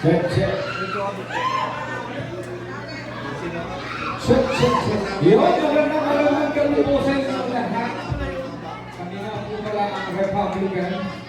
Check, check. Check, check, check. Yun, magandang kami po sa inyo lahat. Kami nga po pala ang Republican.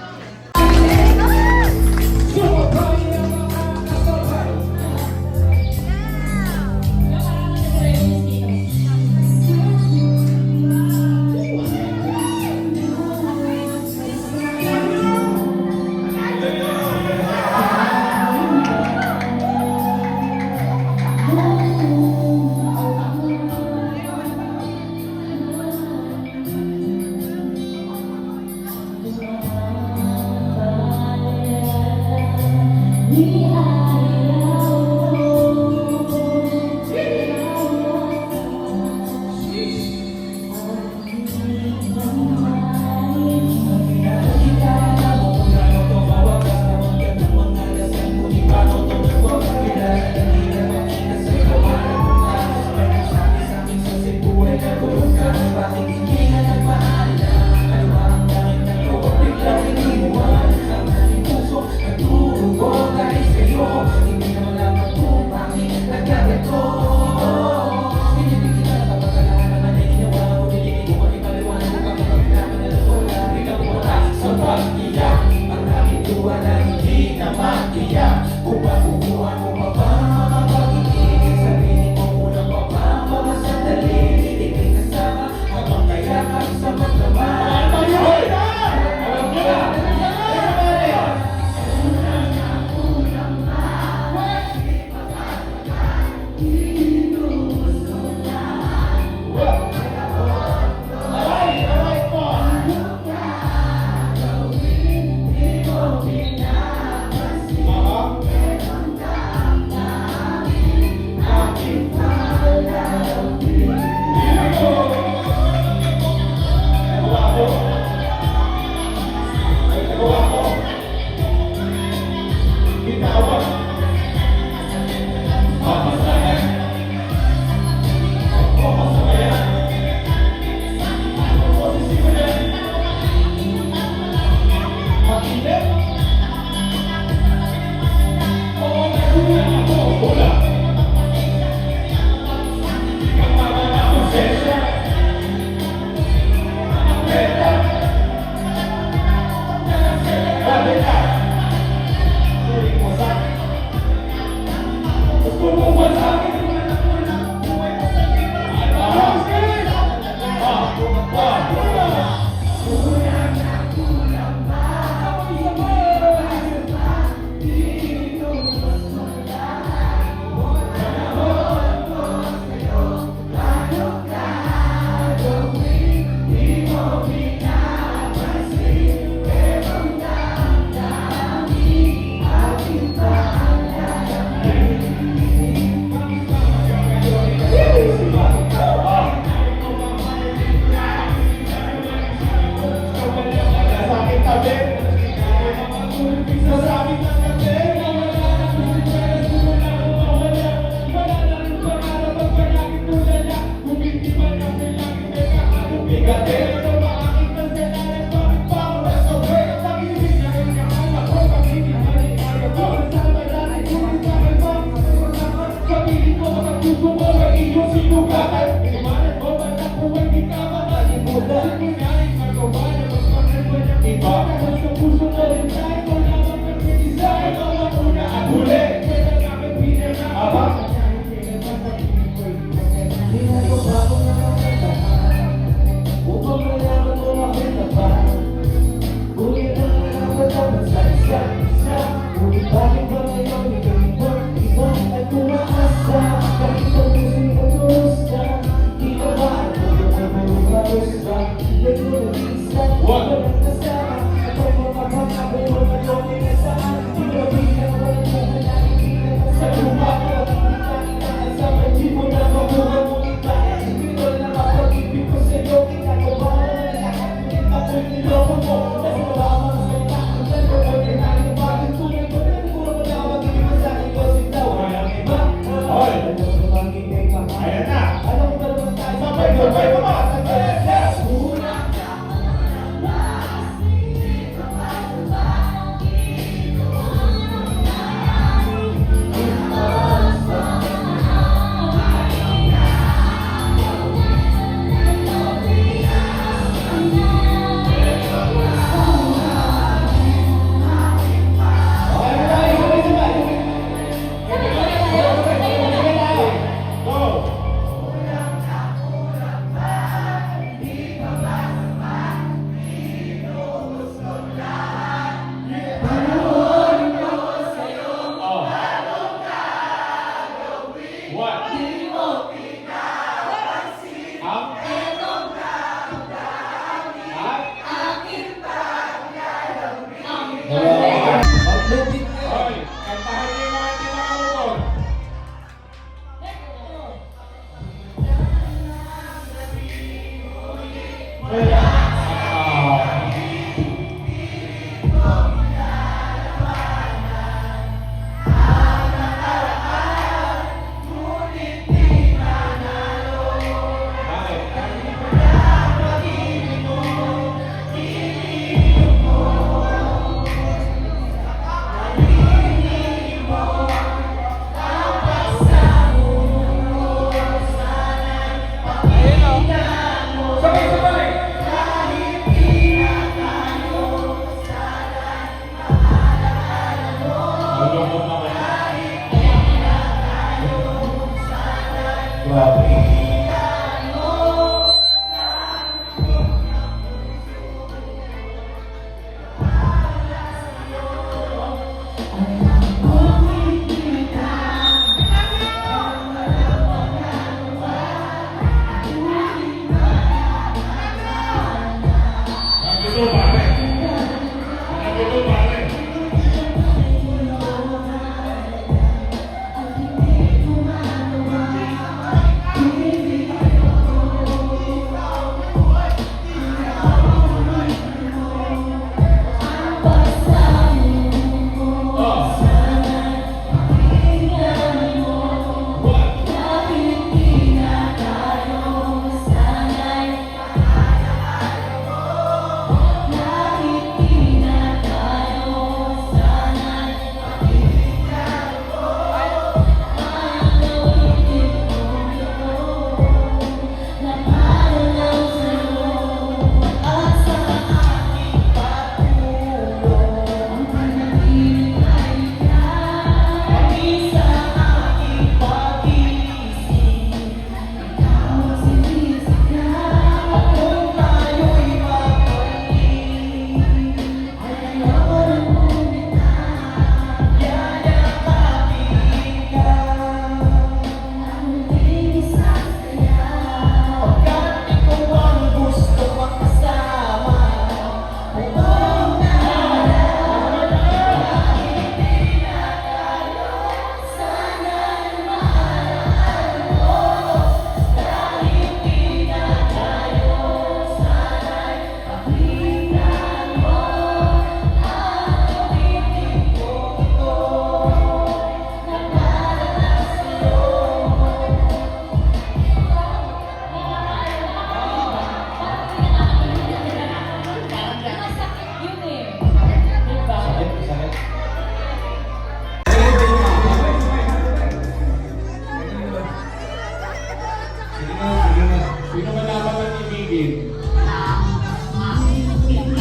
Sino ba dapat ang ibigin?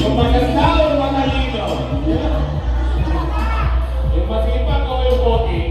Yung maganda o yung matalino? Yung masipag o yung pogi?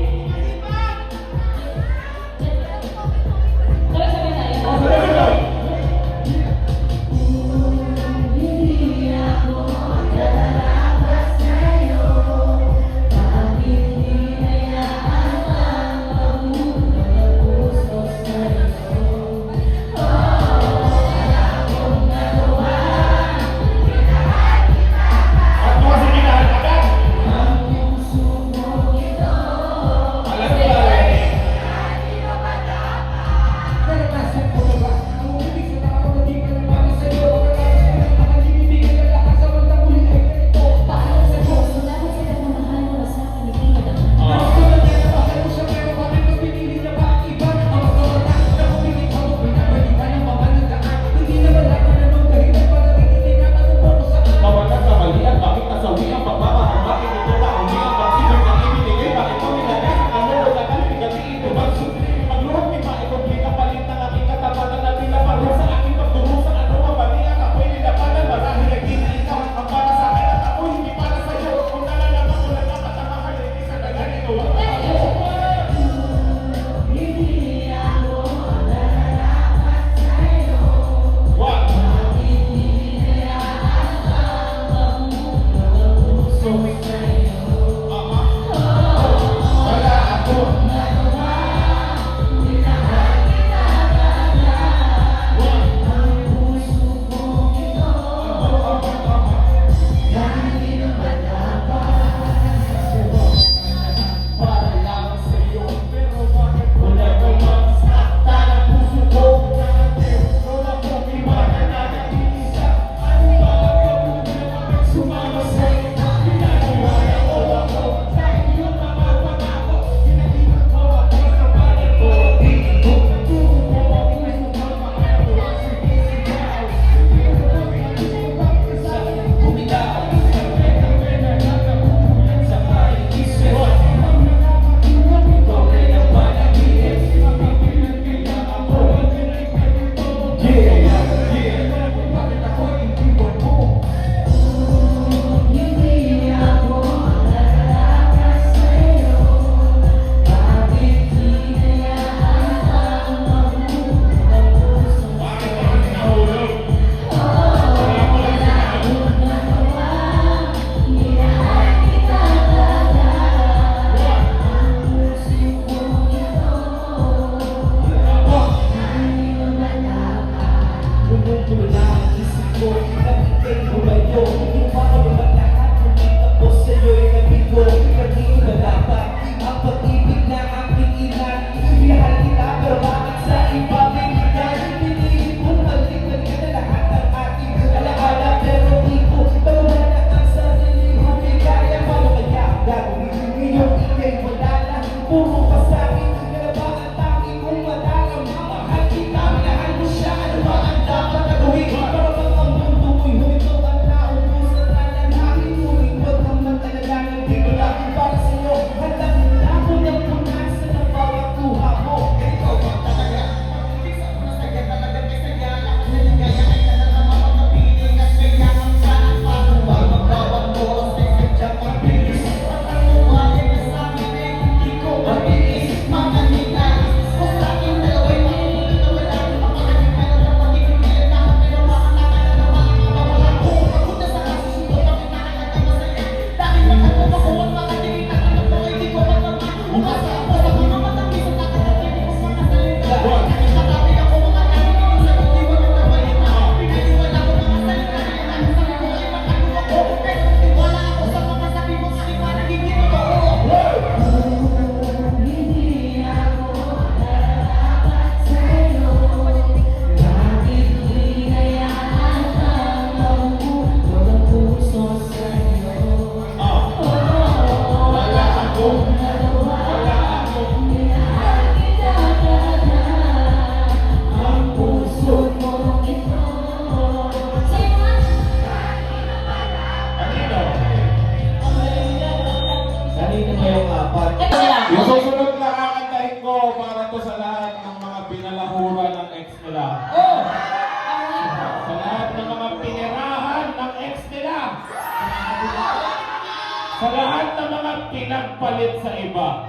pinagpalit sa iba.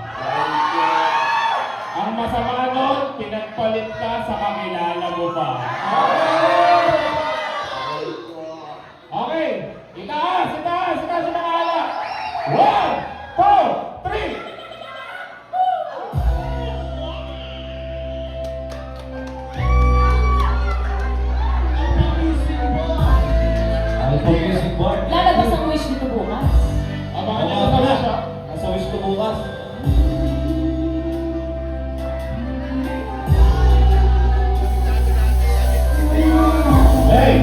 Ang masama nun, pinagpalit ka sa kakilala mo pa. Okay, itaas, itaas, itaas yung nakala. 1, 2, 3. Alpha Music Board. Lalabas ang wish dito bukas. Abangan niyo sa wish, ha? Nasa wish ko bukas. Hey!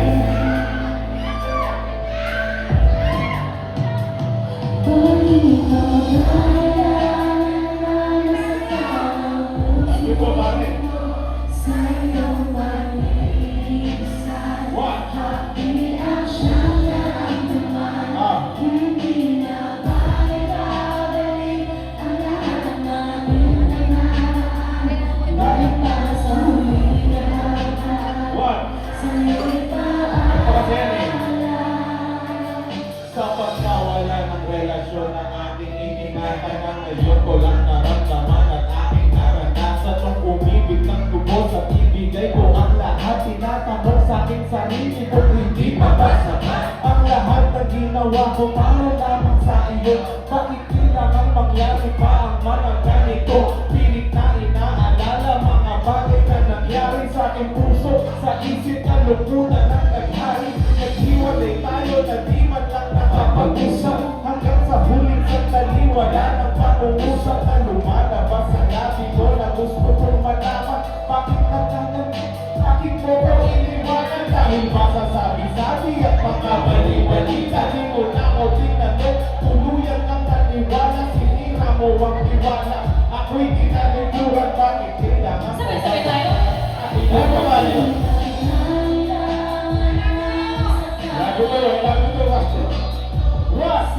Hindi po, bakit? What? What? Ito kasi yan eh. Sa pagkawala ng relasyon ng ating iningatan na ngayon ko lang naramdaman at aking naranasan nung umibig ng tubos at ibigay ko ang lahat. Tinatanong sa aking sarili kung hindi pa ba sapat ang lahat na ginawa ko para lamang sa iyo. Bakit kailangan mangyari pa ang mga ganito? Pilit na inaalala mga bagay na nangyari sa aking puso, sa isip na lukuna ng naghari. Naghiwalay tayo na di man lang nakapag-usap, hanggang sa huling sandali wala nang pangungusap na lumalabas sa labi ko na gusto kong malaman. Bakit nagkaganit? Bakit mo ko iniwanan? Dahil masasabi-sabi at makabali-balita. Di mo na ako tinanong, tuluyan ng naniwala. Sinira mo ang tiwala, ako'y tinalikuran. Bakit kailangan ko? Sabay-sabay tayo. Ano ba yun? Lago kayo, lago kayo, Wasto. What?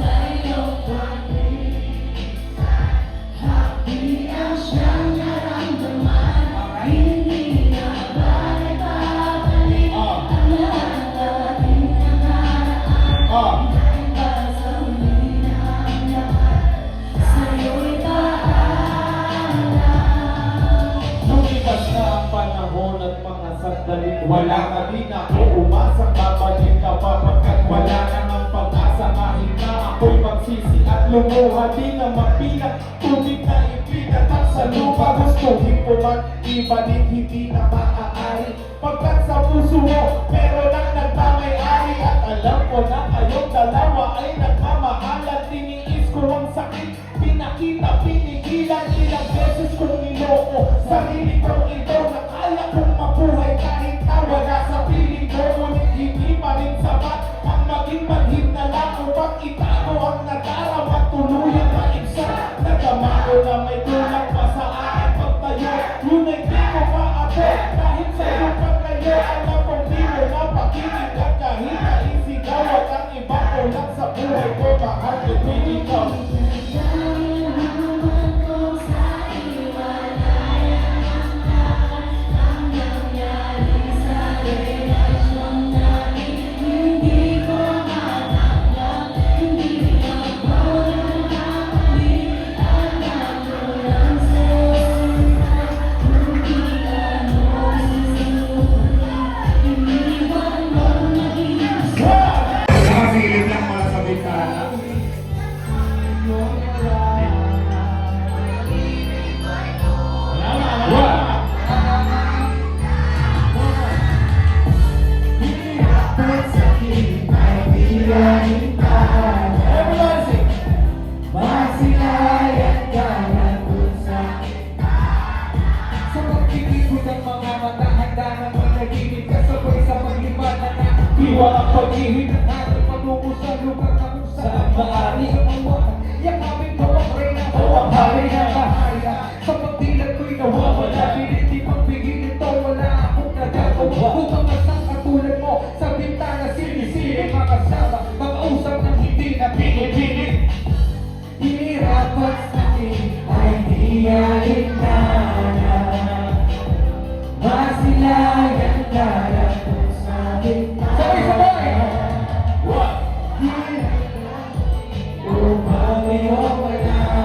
Lumipas na ang panahon at mga sandali. Wala ka din ako umasang babalik ka pa pagkat wala nang ang pag-asa. Kahit na ako'y magsisi at lumuha din na mapilat. Tubig na ipinatak sa lupa. Gustuhin ko man ibalik, hindi na maaari. Pagkat sa puso mo, meron ang nagmamay-ari. At alam ko na kayong dalawa ay nagmamahalan. Tiniis ko ang sakit, pinakita, pinigilan. Ilang beses kong niloko sarili kong ito na kaya kong mabuhay kahit na wala sa piling ko. Ngunit hindi pa rin sapat ang maging manhid na lang upang itago ang nadarama. Tuluyan na iksa, nagama ko na may kulang pa sa aking pagtayo. Ngunit di ko maabot dahil sa iyong pagkayo. Alam kong di mo napakinig at kahit naisigaw at ang iba ko lang sa buhay ko. Mahal ko din ikaw. Nakasilip lang pala sa bintana. Sa pagkikipot ng mga mata, handa ng panaginip kasabay sa paglibana na iwa ang paghihit at ating patungo sa lugar na kung saan maaari ang mawakan. Yakapin ko ang reyna o ang hari na kahaya. Sa pagdilag ko'y nawawala, piniti pagpigil ito, wala akong nagagawa. Kung mga sang katulad mo, sa bintana sinisili makasama, makausap ng hindi na pinipili. Hirap at sakit ay di alintana. Masilayan kaya kung sa bintana. Sabay-sabay! What? Upang iyong wala.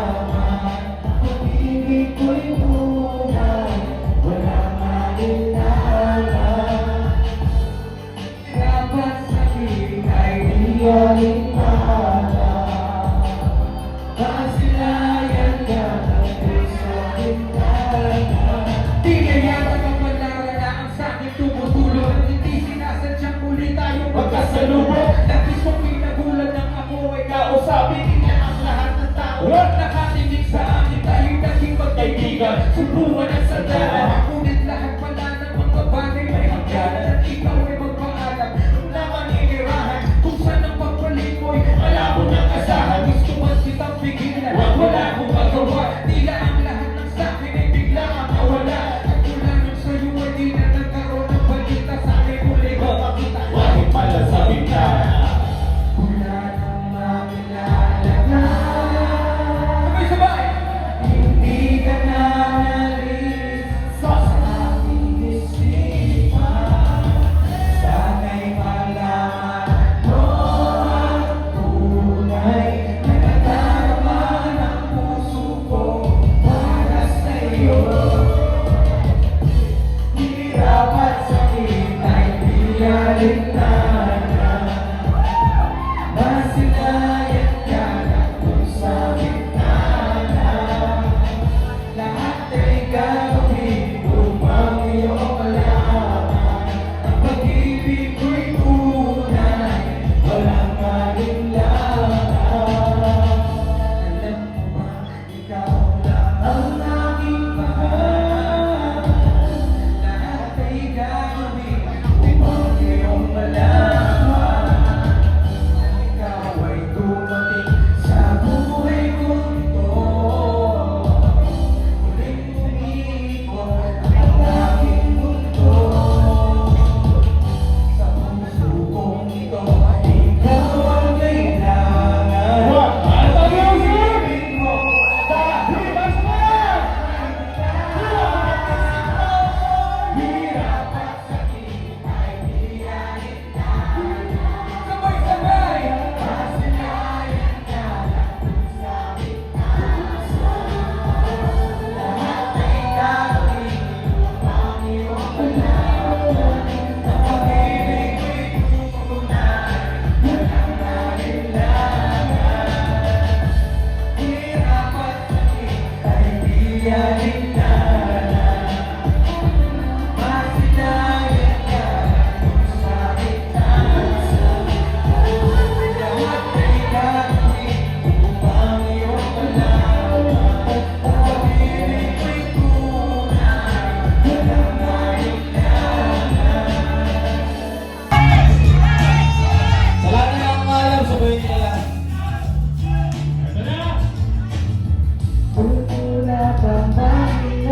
kaibigan, subukan at sadala. Ngunit lahat pala ng mga bagay may hangganan. At ikaw ay magpaalam na maninirahan. Kung saan ang pagbalik mo'y malabo ng asahan. Gusto man kitang pigilan, wala akong magawa. Tila ang lahat ng sakin ay bigla ang nawala. At mula nung sa'yo ay di na nagkaroon ng balita. Sa akin muli ko makita, Bakit pala sa bintana? wala nang makilala na. Sabay-sabay! Hindi ka na nalis sa aking isipan. Sana'y malaman mo ang tunay na nadarama ng puso ko para sa'yo. Hirap at sakit ay pinalintana. Masilayan ka na kung sa bintana. Lahat ay gagawin upang iyong malaman. Ang pag-ibig ko'y tunay, walang malinlangan. Alam mo ba, ikaw lang ang aking mahal. Lahat ay gagawin upang iyong malaman. Ikaw ay dumating sa buhay ko ito. Muling umikot ang aking mundo. Sa puso kong ito, ikaw ang kailangan. At ang music! Ibig mo, Dahil mas mahal! hirap at sakit ay biyahin na. Sabay-sabay! Masilayan ka lang sa bintana. Lahat ay gagawin upang iyong malaman. Ang pag-ibig ko'y tunay, walang malinlangan. Hirap at sakit ay biyahin na. Masilayan ka lang sa bintana. Lahat ay gagawin upang iyong malaman. Ang pag-ibig ko'y tunay, walang malinlangan. Sa lahat na lang ang alam, sabihin niyo na lang. Ito na! Kung wala kang bakit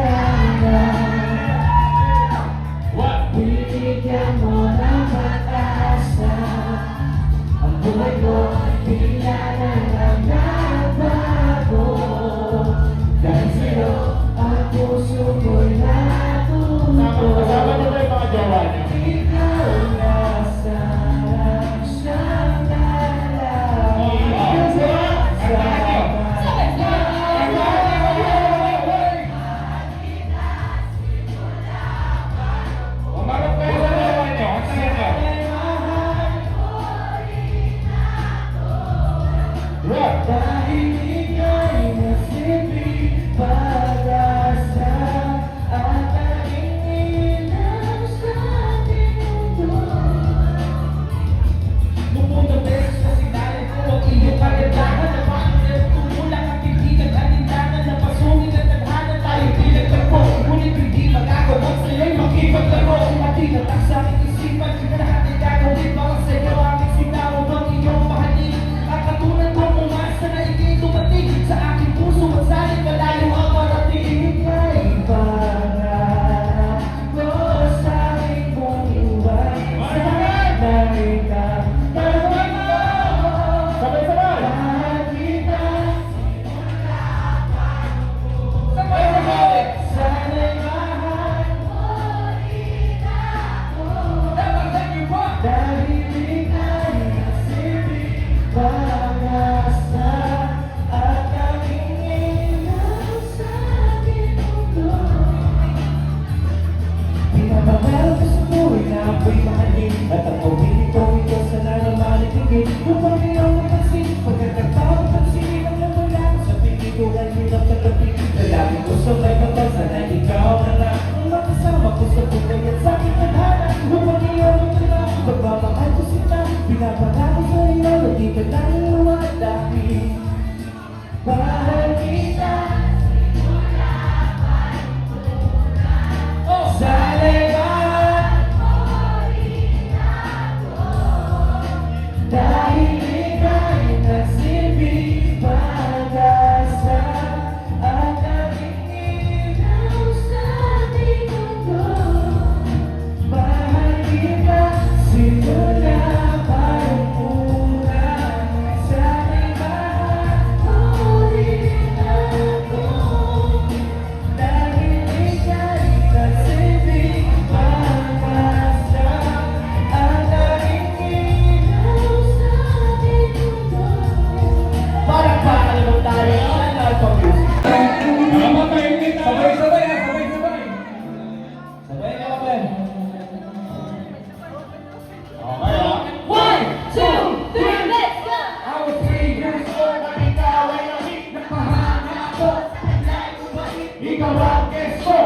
ikaw ang keso.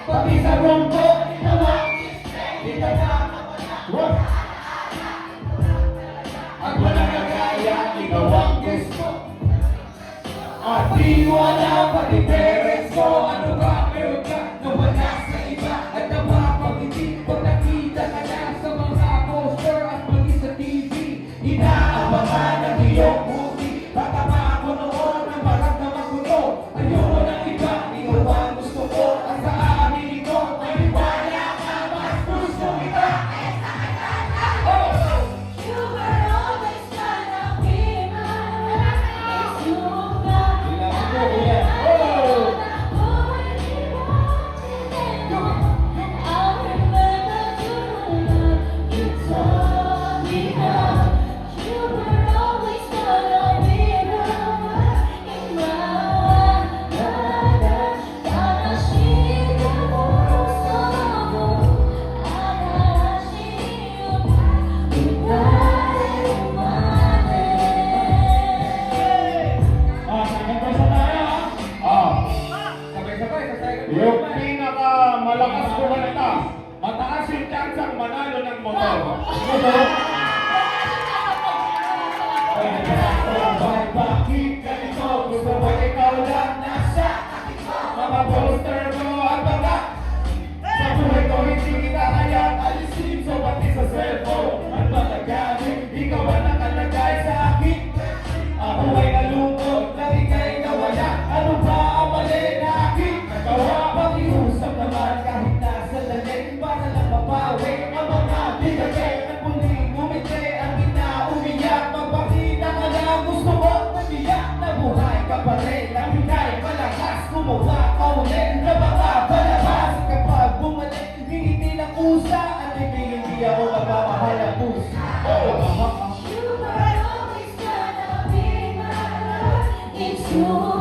Pati sa rumbo, ikaw ang ikaw ang what? At walang kagaya, ikaw ang keso. At di wala pati parents ko. Ano ba meron ka na wala sa iba? At napapangiti pag nakita ka na sa mga poster at mali sa TV. Inaabangan ang iyong movie. Baka ako noon ang maramdaman ko to. Ayoko ng iba, ikaw ang gusto ko. At sa amin ito, may wala ka, mas gusto kita. You were always gonna be mine. It's you Yung pinakamalakas kumalata, mataas yung chance ang manalo ng motor. Bakit ganito? Gusto mo ikaw lang nasa mga poster mo at baka sa buhay ko hindi kita kaya alisin. So pati sa cellphone at matagaling, ikaw ang nakalagay sa akin. Ako ay nalungkot na ika'y nawala. Ano ba ang mali na akin? Nagawa pakiusap naman kahit nasa dalit para lang mapawi ang mga bigay at muling umiti ang inaumiyak. Magpakita ka lang gusto mo natiyak na buhay ka pa rin. Ang hinay malakas gumawa ka ulit na baka palabas kapag bumalik. Hindi ng usa at hindi ako magmamahal ng pusa. You were always gonna be mine. It's you.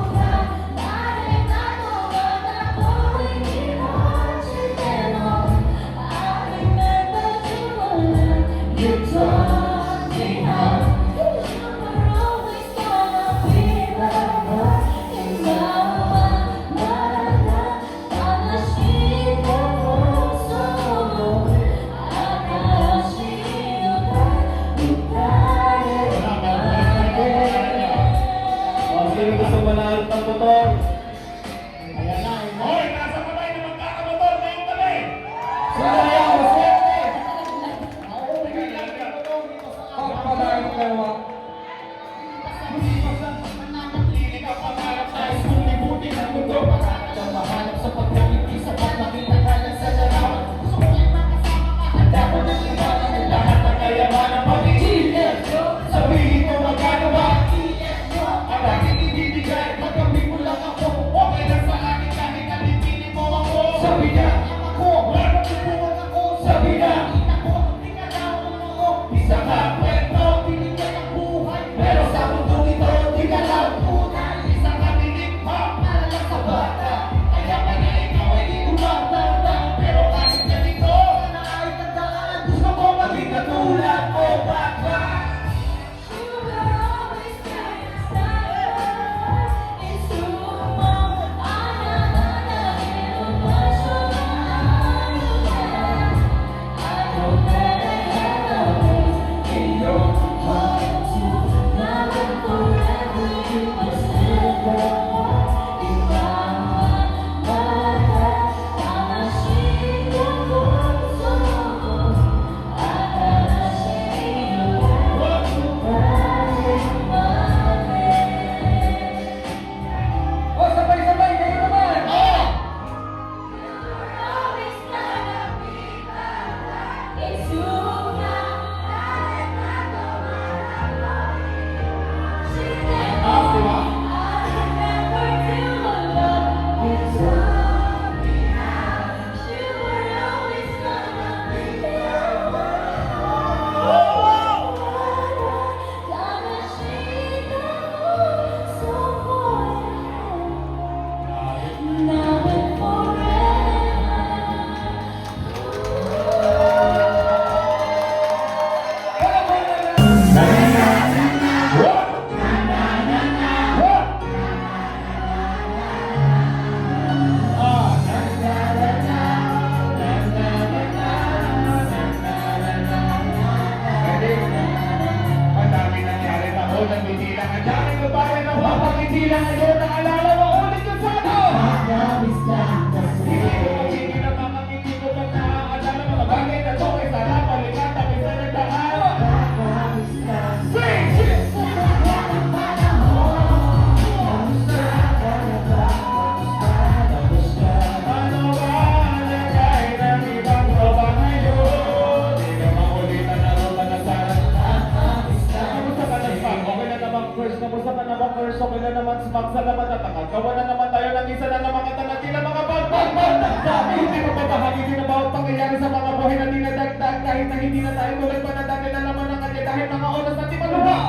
Agitin ang bawat pangyayari sa mga buhay na dinadagdag. Kahit na hindi na tayo tulad pa na dati na naman ang kanya. Dahil mga oras natin maluwa.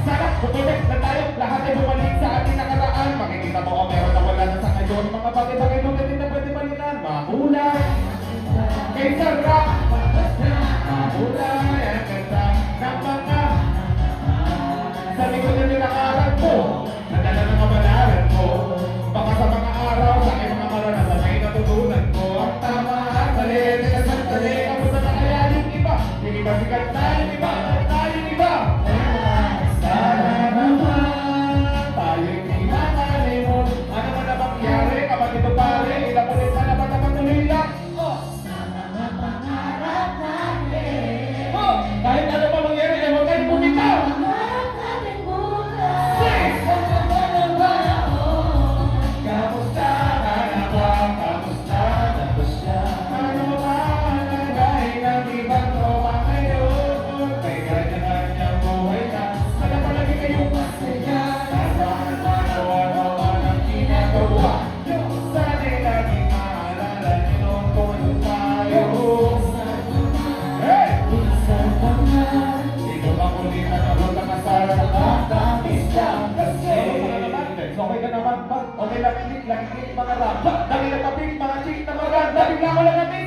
Sana bumalik na tayo. Lahat ay bumalik sa ating nakaraan. Makikita mo ang meron na wala na sa ngayon. Mga bagay-bagay doon na din na pwede balikan. Mahulay. Kay Sarah. Mahulay. Ang ganda ng mga sa likod na nilakaran mo. Nadala ng kabalaran mo. Baka sa mga araw, sa aking mga maranasan ay natutunan ko. Ang tama at mali, sandali, ako sa nakaya yung iba. Yung iba sikat na, yung iba tayo yung iba. Sana naman, tayo'y di makalimot. Ano man na mangyari, kapag ito pare, ilang ulit na naman na patuloy lang. Kahit ano pa mangyari, ay huwag kayo bumitaw. Kamusta ka na ba? Kamusta na ba siya? Ano ba nagay ng ibang tropa ngayon? May kanya-kanyang buhay na sana palagi kayong masaya. Nasaan man o ano man ang ginagawa sana'y laging maalala niyo kung ano tayo. Hey! Sino ba kulit na nabot ang asara ng matamis lang kasi? Okay ka naman ba? Okay lang, klik mga rap. Dami na papik, mga chick na maganda. Bigla ko lang natin.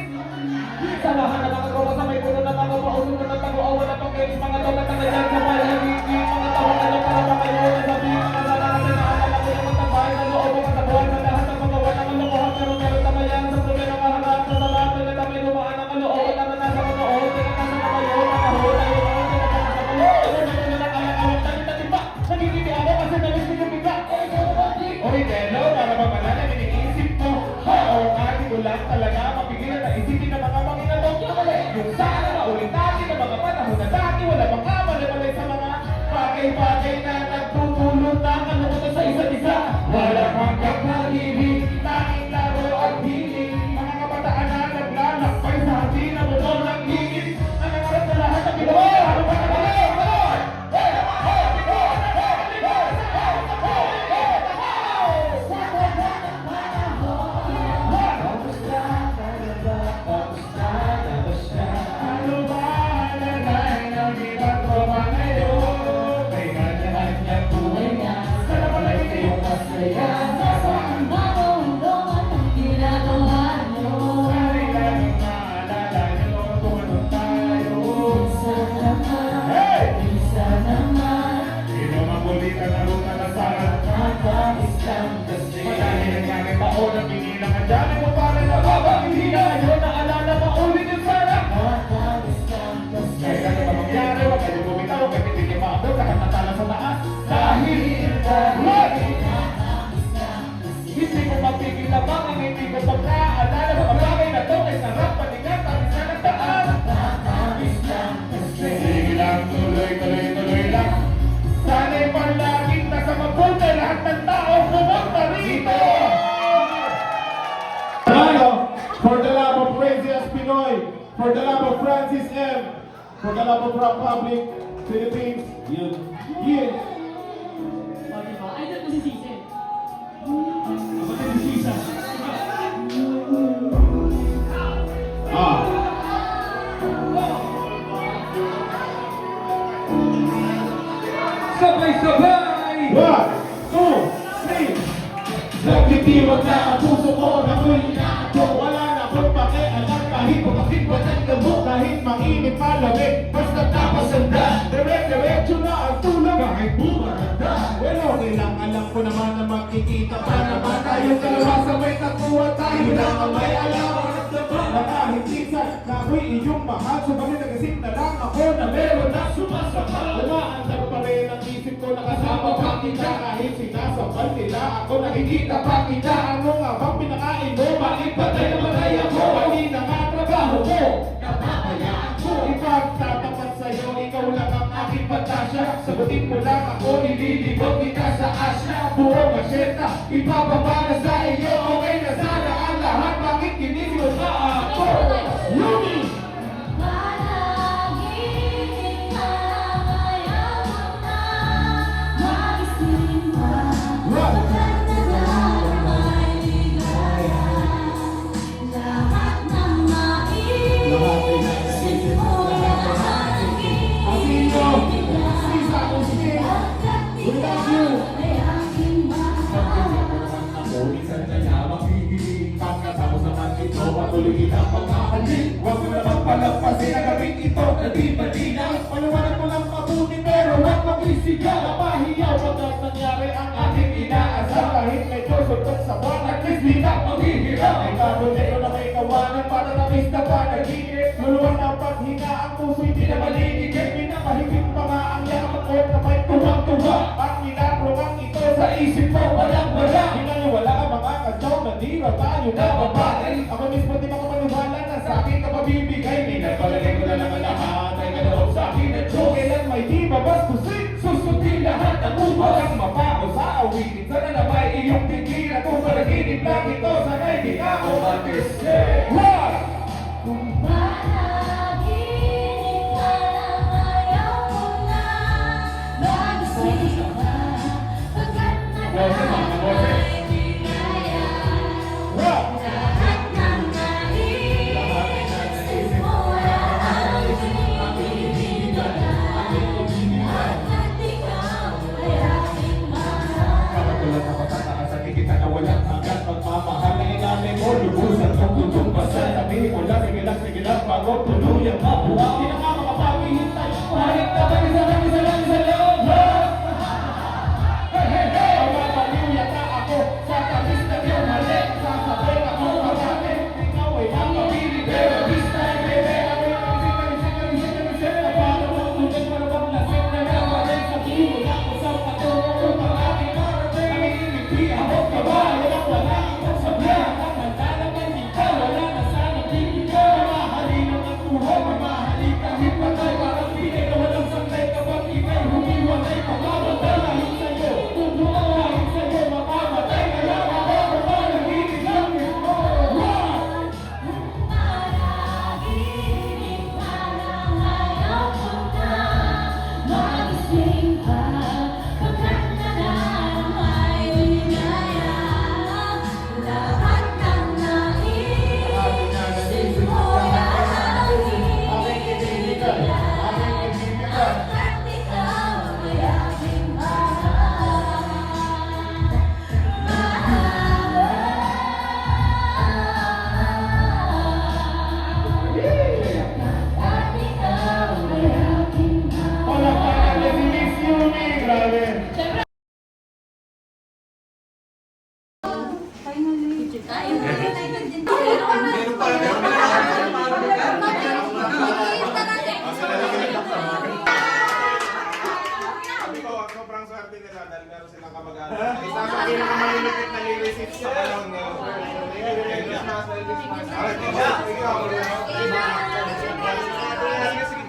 Sa lahat na mga tropa sa may puno na mga pausok na nagtago. Awa na pang kayo, mga tropa na ganyan sa palagigi. Mga tawag na lang para ba kayo na sabihin mga lalaki na akala ko yung matabay na loob ang katabuhan sa lahat ng mga wala ng lokohan. Pero meron tamayan sa problema kaharap sa lahat na kami lumaan ang kalooban na nasa mga oras. Kaya nasa mga yun, mga hula yung mga nagigiti ako kasi namiss ko yung bigla. Oy, Delo, para ba pala na iniisip mo? Oo, kasi ko lang talaga mapigilan na isipin ng mga Panginoon. Yung sana maulit natin ang mga panahon na dati wala pang kamalay sa mga bagay-bagay na nagtutulong ng kalungkutan sa isa't isa. Wala kang pag-ibig, tanging laro at hiling. Mga kabataan na naglalakbay sa hati na motor ng higit. Ang nangarap na lahat ng ginawa. Ano ba na ba? Hindi ko mapigil na bang ang hindi ko pagkaalala sa bagay na to ay sarap paningan tapos na nagdaan. Sige lang, tuloy lang. Sana'y palaging nasa mabuti lahat ng tao pumunta rito. Tayo, for the love of Crazy as Pinoy, for the love of Francis M, for the love of Republic, Philippines, yun. Idol ko si Sisi. Sabay-sabay! 1, 2, 3. Nagtitiwag na ang puso ko na huli na ako. Wala na akong pakialam kahit bakit ba nagdamo. Kahit mainit palamig, basta tapos handa. Dire-diretso na ang tulog kahit bumaranda. Well, okay lang, alam ko naman na makikita pa naman tayong dalawa sabay takuha tayo na may alam. Na kahit minsan na ako'y iyong mahal, subalit nagising na lang ako na meron na sumasakal. Umaandar pa rin ang isip ko, nakasama pa kita. Kahit sinasabal nila ako, nakikita pa kita. Ano nga bang pinakain mo? Bakit patay na matay ako? Hindi na nga trabaho mo, napabayaan ko. Ipagtatapat sa'yo, ikaw lang ang aking patasya. Sagutin mo lang ako, nililibot kita sa asya. Buong asyeta, ipababa na sa iyo. Okay na sana ang lahat, bakit kinisilo na ako? Yumi! Lahat ng ito patuloy kitang pagkakalik. Huwag mo naman palagpasin ang gabing ito na di malinaw. Paliwanag mo lang mabuti pero huwag mong isigaw. Napahiyaw pagkat nangyari ang aking inaasal. Kahit medyo sultan sa buwan at least di na maghihirap. Ay kabunero na may kawanan para tamis na panaginip. Luluwan ng paghina ang puso'y di na maligigit. Pinakahigit pa nga ang yaman ko na may tuwang-tuwa. Ang minagrungang ito sa isip mo walang-wala. Hinaliwala ang mga kadyaw na di ba tayo na babagay. Ako mismo di makapaniwala na sa akin ka mabibigay. Pinagpalagay ko na lang ang lahat ay kaloob sa akin na Diyos. Kailan may di babastusin, susutin lahat ang ubas. Ang mapako sa awitin, sana na may iyong tigil. At kung palaginip lang ito, sana'y di ka umatis. What? Kung panaginip ka lang ayaw mo na magising ka pagkat nagkakay di kaya lahat ng naisip mo ay pinipigil at ikaw ay aking mahal. Kapatulan ako tataasan kita na walang hanggang pagmamahalin namin mo. Lubusan kong tutong basa. Sabihin ko lang, sige lang, bago tuluyang mabuha. Hindi na nga makapaghihintay. Kahit na ba isa lang. Ang mabaliw yata ako sa tamis na iyong mali. Sasabay ako marami. Ikaw ay nakapili. Pero this time, baby, ako yung nagising. Paano mo tuloy para bang lasing na naman? Sabihin mo lang kung saan patungo ko ang aking marating. Nanginginig ako kaba. Wala akong sabla. Ang handa naman dito. Wala na sana bibigyo. Mamahalin ang tuho. Mamahalin kahit patay. Parang pinay na walang sanday kapag ikay humiwalay. Pagkamatay dahil sa'yo. Tutuwa dahil sa'yo. Mamamatay kaya ako. Mamahalin lang ito. Panaginip ka lang ayaw mo na magising ka pagkat nananamay ligaya. Lahat ng naisip mo ay pinipigil at ikaw ay aking Palakpakan na si Miss Yumi. Grabe. Sabi ko, sobrang swerte nila dahil meron silang kamag-anak. Isa sa pinakamalulupit na lilisip sa panahon ngayon. Merry Christmas, Merry Christmas. Ikaw. Sige, sige.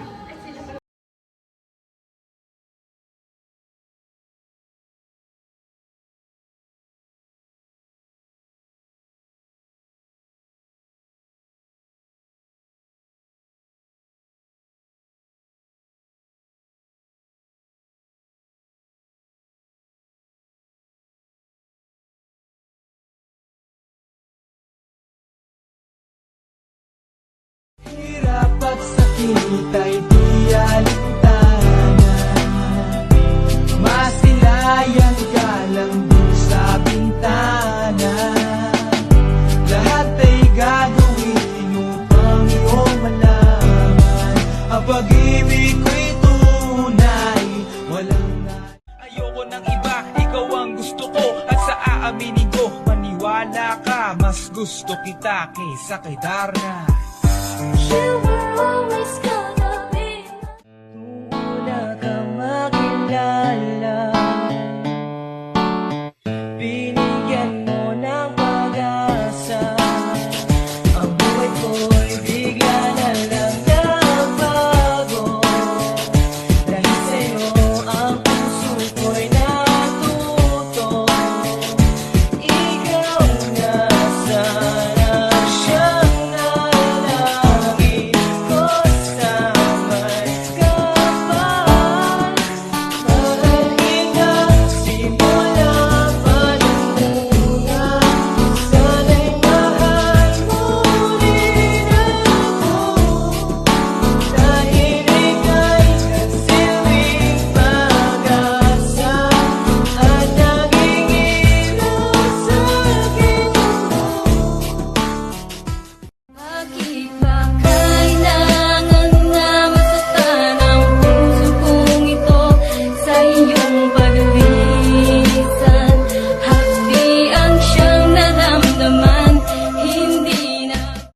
Hirap at sakit ay di alintanan. Masilayan ka lang dun sa bintana. Lahat ay gagawin upang iyong malaman ang pag-ibig ko'y tunay, walang ayoko ng iba, ikaw ang gusto ko. At sa aaminin ko, maniwala ka, mas gusto kita kaysa kay Darna. You were always gone.